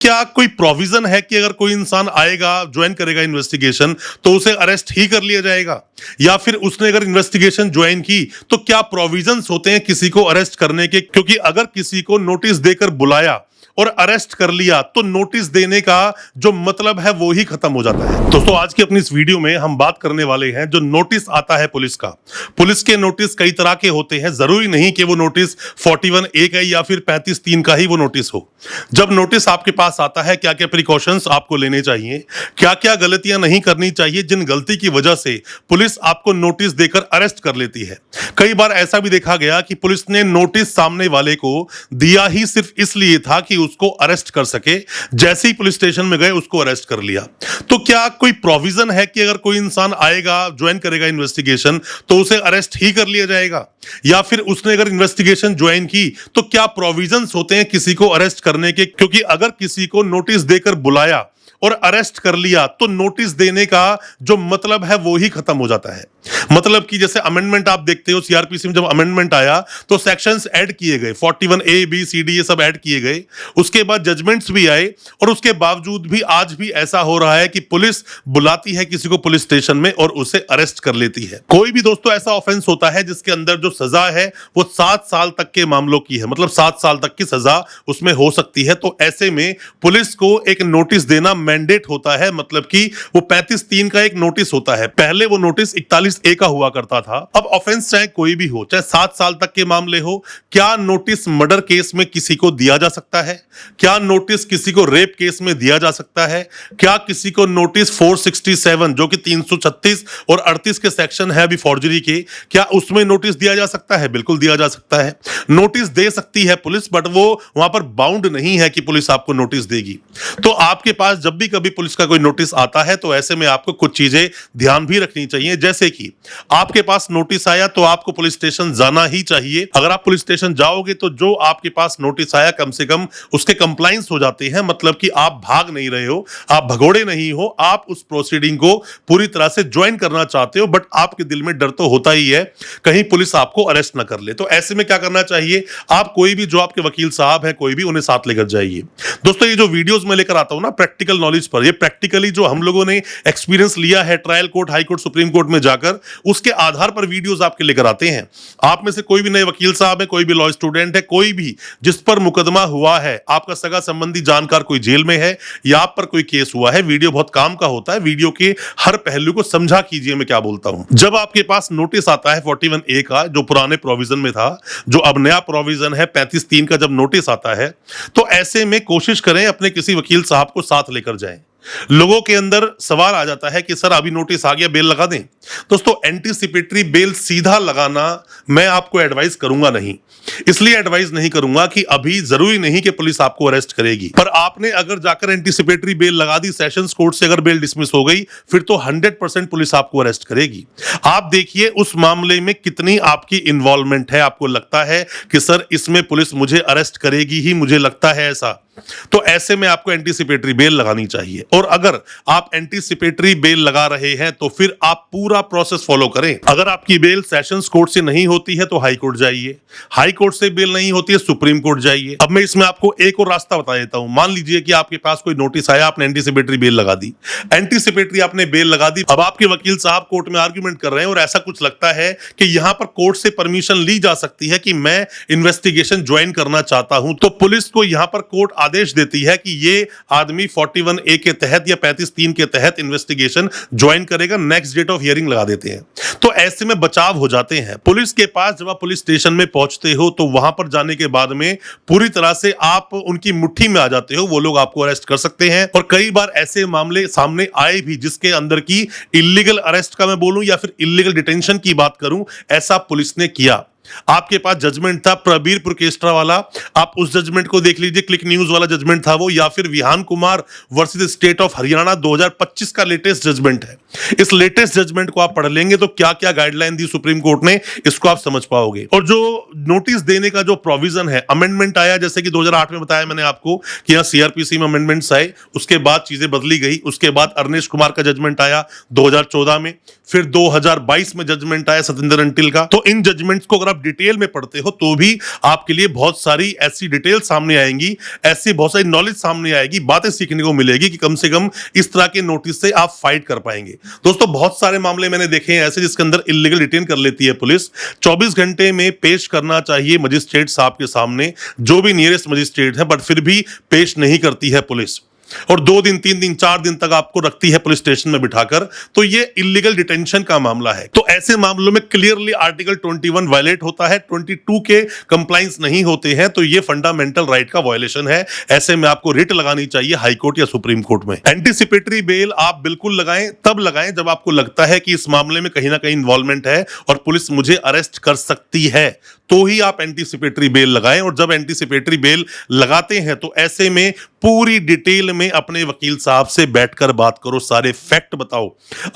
क्या कोई प्रोविजन है कि अगर कोई इंसान आएगा ज्वाइन करेगा इन्वेस्टिगेशन तो उसे अरेस्ट ही कर लिया जाएगा, या फिर उसने अगर इन्वेस्टिगेशन ज्वाइन की तो क्या प्रोविजंस होते हैं किसी को अरेस्ट करने के? क्योंकि अगर किसी को नोटिस देकर बुलाया और अरेस्ट कर लिया तो नोटिस देने का जो मतलब है वो ही खत्म हो जाता है। दोस्तों, आज की अपनी इस वीडियो में हम बात करने वाले हैं जो नोटिस आता है पुलिस का। पुलिस के नोटिस कई तरह के होते हैं, जरूरी नहीं कि वो नोटिस 41A का या फिर 35(3) का ही वो नोटिस हो। जब नोटिस आपके पास आता है, क्या क्या प्रिकॉशंस आपको लेने चाहिए, क्या क्या गलतियां नहीं करनी चाहिए जिन गलती की वजह से पुलिस आपको नोटिस देकर अरेस्ट कर लेती है। कई बार ऐसा भी देखा गया कि पुलिस ने नोटिस सामने वाले को दिया ही सिर्फ इसलिए था कि उसको अरेस्ट कर सके, जैसे ही पुलिस स्टेशन में गए उसको अरेस्ट कर लिया। तो क्या कोई प्रोविजन है कि अगर कोई इंसान आएगा ज्वाइन करेगा इन्वेस्टिगेशन तो उसे अरेस्ट ही कर लिया जाएगा, या फिर उसने अगर इन्वेस्टिगेशन ज्वाइन की तो क्या प्रोविजंस होते हैं किसी को अरेस्ट करने के? क्योंकि अगर किसी को नोटिस देकर बुलाया और अरेस्ट कर लिया तो नोटिस देने का जो मतलब है वो ही खत्म हो जाता है। मतलब कि जैसे अमेंडमेंट आप देखते हो, सीआरपीसी में जब अमेंडमेंट आया तो सेक्शंस ऐड किए गए, 41A B C D ये सब ऐड किए गए। उसके बाद जजमेंट्स भी आए, और उसके बावजूद भी आज भी ऐसा हो रहा है कि पुलिस बुलाती है किसी को पुलिस स्टेशन में और उसे अरेस्ट कर लेती है। कोई भी दोस्तों ऐसा ऑफेंस होता है जिसके अंदर जो सजा है वो 7 साल तक के मामलों की है, मतलब 7 साल तक की सजा उसमें हो सकती है। तो ऐसे में पुलिस को एक नोटिस देना मैंडेट होता है, मतलब कि वो 35(3) का एक नोटिस होता है। पहले वो नोटिस 41A का हुआ करता था। अब ऑफेंस चाहे कोई भी हो, चाहे 7 साल तक के मामले हो, क्या नोटिस मर्डर केस में किसी को दिया जा सकता है? क्या नोटिस किसी को रेप केस में दिया जा सकता है? क्या किसी को नोटिस 467 जो कि 336 और 38 के सेक्शन है अभी फॉर्जरी के, क्या उसमें नोटिस दिया जा सकता है? बिल्कुल दिया जा सकता है। नोटिस दे सकती है पुलिस, बट वो वहां पर बाउंड नहीं है कि पुलिस आपको नोटिस देगी। तो आपके पास जब भी कभी पुलिस का कोई नोटिस आता है तो ऐसे में आपको कुछ चीजें ध्यान भी रखनी चाहिए। जैसे कि आपके पास नोटिस आया तो आपको पुलिस स्टेशन जाना ही चाहिए। अगर आप पुलिस स्टेशन जाओगे तो जो आपके पास नोटिस आया कम से कम उसके कंप्लाइंस हो जाते हैं, मतलब कि आप भाग नहीं रहे हो, आप भगोड़े नहीं हो, आप उस प्रोसीडिंग को पूरी तरह से ज्वाइन करना चाहते हो, बट आपके दिल में डर तो होता ही है कहीं पुलिस आपको अरेस्ट ना कर ले। तो ऐसे में क्या करना चाहिए, आप कोई भी जो आपके वकील साहब हैं कोई भी, उन्हें साथ लेकर जाइए। दोस्तों, ये जो वीडियोस मैं लेकर आता हूं ना प्रैक्टिकल नॉलेज पर, ये प्रैक्टिकली जो हम लोगों ने एक्सपीरियंस लिया है trial court, high court, supreme court में जाकर, उसके आधार पर वीडियोस आपके लेकर आते हैं। आप में से कोई भी नए वकील साहब है, कोई भी लॉ स्टूडेंट है, कोई भी जिस पर मुकदमा हुआ है, आपका सगा संबंधी जानकार कोई जेल में है या आप पर कोई केस हुआ है, वीडियो बहुत काम का होता है। वीडियो के हर पहलू को समझा कीजिए मैं क्या बोलता हूं। जब आपके पास नोटिस आता है 41A का, जो पुराने प्रोविजन में था, जो अब नया प्रोविजन है 35(3) का, जब नोटिस आता है तो ऐसे में कोशिश करें अपने किसी वकील साहब को साथ लेकर जाएं। लोगों के अंदर सवाल आ जाता है कि सर अभी नोटिस आ गया, बेल लगा दें। दोस्तों, एंटीसिपेटरी बेल सीधा लगाना मैं आपको एडवाइस करूंगा नहीं। इसलिए एडवाइस नहीं करूंगा कि अभी जरूरी नहीं कि पुलिस आपको अरेस्ट करेगी, पर आपने अगर जाकर एंटीसिपेटरी बेल लगा दी, सेशंस कोर्ट से अगर बेल डिसमिस हो गई, फिर तो 100% पुलिस आपको अरेस्ट करेगी। आप देखिए उस मामले में कितनी आपकी इन्वॉल्वमेंट है। आपको लगता है कि सर इसमें पुलिस मुझे अरेस्ट करेगी ही, मुझे लगता है ऐसा, तो ऐसे में आपको एंटीसिपेटरी बेल लगानी चाहिए। और अगर आप एंटीसिपेटरी बेल लगा रहे हैं तो फिर आप पूरा प्रोसेस फॉलो करें। अगर आपकी बेल सेशंस कोर्ट से नहीं होती है तो हाई कोर्ट जाइए, हाई कोर्ट से बेल नहीं होती है सुप्रीम कोर्ट जाइए। अब मैं इसमें आपको एक और रास्ता बता देता हूं। मान लीजिए कि आपके पास कोई नोटिस आया, आपने एंटीसिपेटरी बेल लगा दी, एंटीसिपेटरी आपने बेल लगा दी, अब आपके वकील साहब कोर्ट में आर्ग्यूमेंट कर रहे हैं और ऐसा कुछ लगता है कि यहां पर कोर्ट से परमिशन ली जा सकती है कि मैं इन्वेस्टिगेशन ज्वाइन करना चाहता हूं, तो पुलिस को यहां पर कोर्ट आदेश देती है कि ये आदमी 41A के तहत या 35(3) के तहत इन्वेस्टिगेशन ज्वाइन करेगा, नेक्स्ट डेट ऑफ हियरिंग लगा देते हैं। तो ऐसे में बचाव हो जाते हैं। पुलिस के पास जब आप पुलिस स्टेशन में पहुंचते हो तो वहां पर जाने के बाद में पूरी तरह से आप उनकी मुट्ठी में आ जाते हो, वो लोग आपको अरेस्ट कर सकते हैं। और कई बार ऐसे मामले सामने आए भी जिसके अंदर की इल्लीगल अरेस्ट का मैं बोलूं या फिर इल्लीगल डिटेंशन की बात करूं, ऐसा पुलिस ने किया। आपके पास जजमेंट था प्रबीर पुरकेस्ट्रा वाला, आप उस जजमेंट को देख लीजिए, क्लिक न्यूज वाला जजमेंट था वो, या फिर Vihan Kumar versus state of Haryana 2025 का लेटेस्ट जजमेंट है। इस लेटेस्ट जजमेंट को आप पढ़ लेंगे तो क्या क्या गाइडलाइन दी सुप्रीम कोर्ट ने, इसको आप समझ पाओगे। और जो नोटिस देने का जो प्रोविजन है, अमेंडमेंट आया, जैसे कि 2008 में बताया मैंने आपको कि यहाँ सीआरपीसी में अमेंडमेंट्स आए, उसके बाद चीजें बदली गई। उसके बाद अरनेश कुमार का जजमेंट आया 2014 में, फिर 2022 में जजमेंट आया सतेंद्र अंटिल का। तो इन जजमेंट्स को अगर आप डिटेल में पढ़ते हो तो भी आपके लिए बहुत सारी ऐसी डिटेल सामने आएंगी, ऐसी बहुत सारी नॉलेज सामने आएगी, बातें सीखने को मिलेगी कि कम से कम इस तरह के नोटिस से आप फाइट कर पाएंगे। दोस्तों बहुत सारे मामले मैंने देखे हैं ऐसे जिसके अंदर इलीगल डिटेन कर लेती है पुलिस। 24 घंटे में पेश करना चाहिए मजिस्ट्रेट साहब के सामने, जो भी नियरेस्ट मजिस्ट्रेट है, बट फिर भी पेश नहीं करती है पुलिस, और 2 दिन 3 दिन 4 दिन तक आपको रखती है पुलिस स्टेशन में बिठाकर। तो ये इलीगल डिटेंशन का मामला है। तो ऐसे मामलों में क्लियरली आर्टिकल 21 वायलेट होता है, 22 के कंप्लायंस नहीं होते हैं, तो ये फंडामेंटल राइट का वायलेशन है। ऐसे में आपको रिट लगानी चाहिए हाई कोर्ट या सुप्रीम कोर्ट में। एंटीसिपेटरी बेल आप बिल्कुल लगाएं, तब लगाएं जब आपको लगता है कि इस मामले में कहीं ना कहीं इन्वॉल्वमेंट है और पुलिस मुझे अरेस्ट कर सकती है, तो ही आप एंटीसिपेटरी बेल लगाएं। और जब एंटीसिपेटरी बेल लगाते हैं तो ऐसे में पूरी डिटेल में अपने वकील साहब से बैठकर बात करो, सारे फैक्ट बताओ।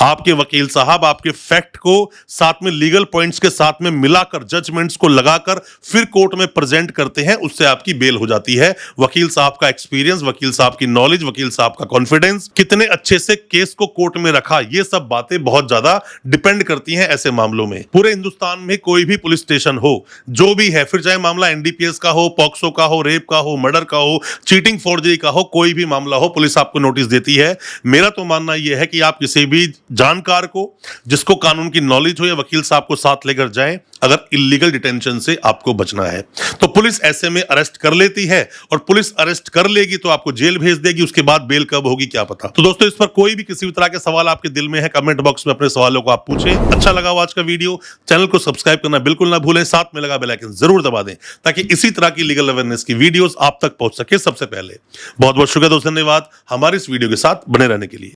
आपके वकील साहब आपके फैक्ट को साथ में लीगल पॉइंट्स के साथ में मिलाकर, जजमेंट्स को लगाकर फिर कोर्ट में प्रेजेंट करते हैं, उससे आपकी बेल हो जाती है। वकील साहब का एक्सपीरियंस, वकील साहब की नॉलेज, वकील साहब का कॉन्फिडेंस, कितने अच्छे से केस को कोर्ट में रखा, ये सब बातें बहुत ज्यादा डिपेंड करती हैं ऐसे मामलों में। पूरे हिंदुस्तान में कोई भी पुलिस स्टेशन हो, जो भी है, फिर चाहे मामला एनडीपीएस का हो, पॉक्सो का हो, रेप का हो, मर्डर का हो, चीटिंग फोर्जरी का हो, कोई भी मामला हो, पुलिस आपको नोटिस देती है। मेरा तो मानना यह है कि आप किसी भी जानकार को, जिसको कानून की नॉलेज हो, या वकील साहब को साथ लेकर जाएं अगर इलीगल डिटेंशन से आपको बचना है। तो पुलिस ऐसे में अरेस्ट कर लेती है, और पुलिस अरेस्ट कर लेगी तो आपको जेल भेज देगी, उसके बाद बेल कब होगी क्या पता। तो दोस्तों इस पर कोई भी किसी भी तरह के सवाल आपके दिल में है, कमेंट बॉक्स में अपने सवालों को आप पूछें। अच्छा लगा आज का वीडियो, चैनल को सब्सक्राइब करना बिल्कुल ना भूलें, साथ में लगा बेल आइकन जरूर दबा दें ताकि इसी तरह की लीगल अवेयरनेस की वीडियोस आप तक पहुंच सके सबसे पहले। बहुत बहुत शुक्रिया दोस्तों, धन्यवाद हमारे इस वीडियो के साथ बने रहने के लिए।